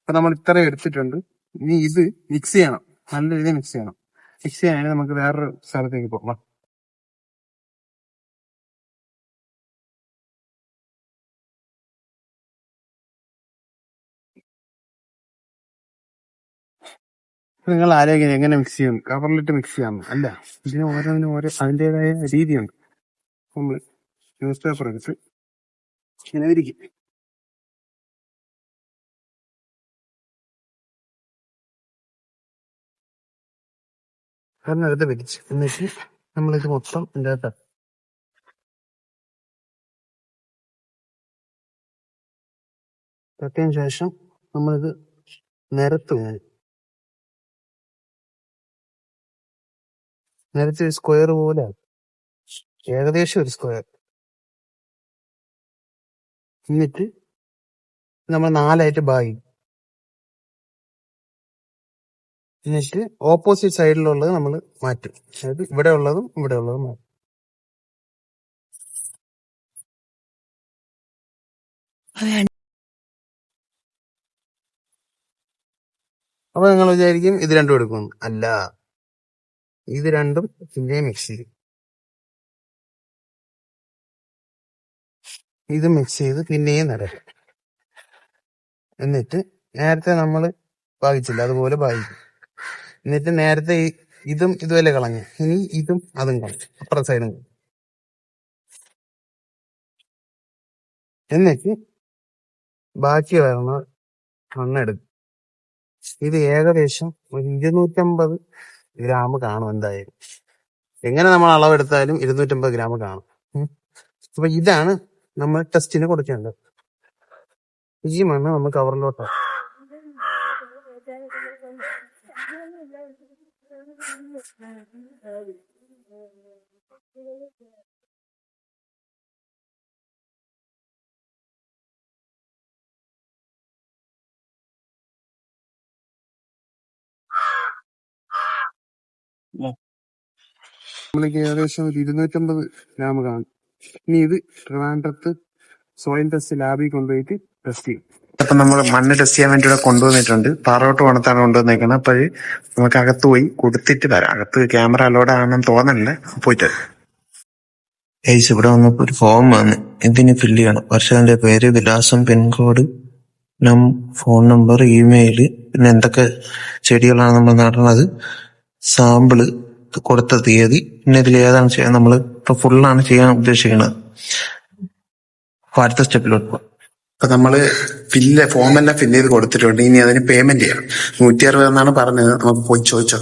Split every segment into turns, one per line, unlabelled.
അപ്പൊ നമ്മൾ ഇത്രയും എടുത്തിട്ടുണ്ട്. ഇനി ഇത് മിക്സ് ചെയ്യണം, നല്ല രീതിയിൽ മിക്സ് ചെയ്യണം. മിക്സ് ചെയ്യാനായി നമുക്ക് വേറൊരു സ്ഥലത്തേക്ക് പോകാം. നിങ്ങൾ ആലോചിക്കുന്നത് എങ്ങനെ മിക്സ് ചെയ്യും? കവറിലിട്ട് മിക്സ് ചെയ്യാം അല്ല, ഇതിന് ഓരോന്നിനും ഓരോ അതിൻ്റെതായ രീതിയുണ്ട്. നമ്മൾ ന്യൂസ് പേപ്പർ എടുത്ത് ഇങ്ങനെ വിരിക്കും. അതിനകത്ത് വിരിച്ച് എന്നിട്ട് നമ്മളിത് മൊത്തം ഇതിൻ്റെ അകത്ത് തട്ടിയതിനു ശേഷം നമ്മളിത് നിരത്തും. നിരത്തി ഒരു സ്ക്വയർ പോലെ, ഏകദേശം ഒരു സ്ക്വയർ. എന്നിട്ട് നമ്മൾ 4 ഭാഗിക്കും. എന്നിട്ട് ഓപ്പോസിറ്റ് സൈഡിലുള്ളത് നമ്മൾ മാറ്റും. അതായത് ഇവിടെ ഉള്ളതും ഇവിടെ ഉള്ളതും മാറ്റും. അപ്പൊ നിങ്ങൾ വിചാരിക്കും ഇത് രണ്ടും എടുക്കും. അല്ല, ഇത് രണ്ടും പിന്നെ മിക്സ് ചെയ്യും. ഇത് മിക്സ് ചെയ്ത് പിന്നെയും നിരക്കും. എന്നിട്ട് നേരത്തെ നമ്മൾ ഭാഗിച്ചില്ല അതുപോലെ ഭാഗിക്കും. എന്നിട്ട് നേരത്തെ ഇതും ഇതുപോലെ കളഞ്ഞു, ഇനി ഇതും അതും കളഞ്ഞു, അപ്പുറ സൈഡും. എന്നിട്ട് ബാക്കി വരുന്ന മണ്ണെടുക്കും. ഇത് ഏകദേശം ഒരു 250 ഗ്രാം കാണും എന്തായാലും. എങ്ങനെ നമ്മൾ അളവെടുത്താലും 250 ഗ്രാം കാണും. അപ്പൊ ഇതാണ് നമ്മൾ ടെസ്റ്റിന് കൊടുക്കേണ്ടത്. ഈ മണ്ണ് നമ്മൾ കവറിലോട്ടാണ്. നമ്മൾക്ക് ഏകദേശം ഒരു 250 ഗ്രാം കാണും. ഇനി ഇത് ട്രിവാൻഡ്രത്ത് സോയിൽ ടെസ്റ്റ് ലാബിൽ കൊണ്ടുപോയിട്ട് ടെസ്റ്റ് ചെയ്യും. അപ്പൊ നമ്മൾ മണ്ണ് ടെസ്റ്റ് ചെയ്യാൻ വേണ്ടി ഇവിടെ കൊണ്ടുവന്നിട്ടുണ്ട്. പാറോട്ട് വണത്താണ് കൊണ്ടുവന്നേക്കുന്നത്. അപ്പൊ നമുക്ക് അകത്ത് പോയി കൊടുത്തിട്ട് വരാം. അകത്ത് ക്യാമറ അലോഡ് ആണെന്ന് തോന്നണില്ല, പോയിട്ട് ഏയ്സ് ഇവിടെ വന്നപ്പോ ഒരു ഫോം വന്ന് ഇതിന് ഫില്ല് ചെയ്യണം. വർഷത്തിന്റെ പേര്, വിലാസം, പിൻകോഡ്, ഫോൺ നമ്പർ, ഇമെയില്, പിന്നെ എന്തൊക്കെ ചെടികളാണ് നമ്മൾ നടണത്, സാമ്പിള്, കൊടുത്ത തീയതി, പിന്നെ ഇതിൽ ഏതാണ് ചെയ്യാൻ നമ്മൾ ഇപ്പൊ ഫുള്ളാണ് ചെയ്യാൻ ഉദ്ദേശിക്കുന്നത്. അപ്പൊ അടുത്ത സ്റ്റെപ്പിലോട്ട് പോകാം. അപ്പൊ നമ്മള് ഫോമെല്ലാം ഫില്ല് ചെയ്ത് കൊടുത്തിട്ടുണ്ട്. ഇനി അതിന് പേയ്മെന്റ് ചെയ്യണം. 160 എന്നാണ് പറഞ്ഞത്. നമുക്ക് പോയി ചോദിച്ചോ.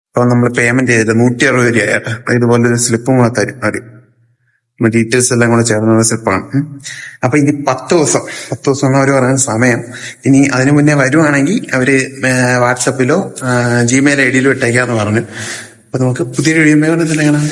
അപ്പൊ നമ്മൾ പേയ്മെന്റ് ചെയ്തിട്ട് 160 രൂപയായിട്ട് ഇതുപോലെ ഒരു സ്ലിപ്പും കൂടെ തരും. അത് ഡീറ്റെയിൽസ് എല്ലാം കൂടെ ചേർന്ന സ്ലിപ്പാണ്. അപ്പൊ ഇനി 10 ദിവസം അവർ പറയുന്ന സമയം. ഇനി അതിനു മുന്നേ വരുവാണെങ്കിൽ അവര് വാട്സപ്പിലോ ജിമെയിൽ ID യിലോ ഇട്ടേക്കാന്ന് പറഞ്ഞു. അപ്പൊ നമുക്ക് പുതിയൊരു വീഡിയോ കാണാം.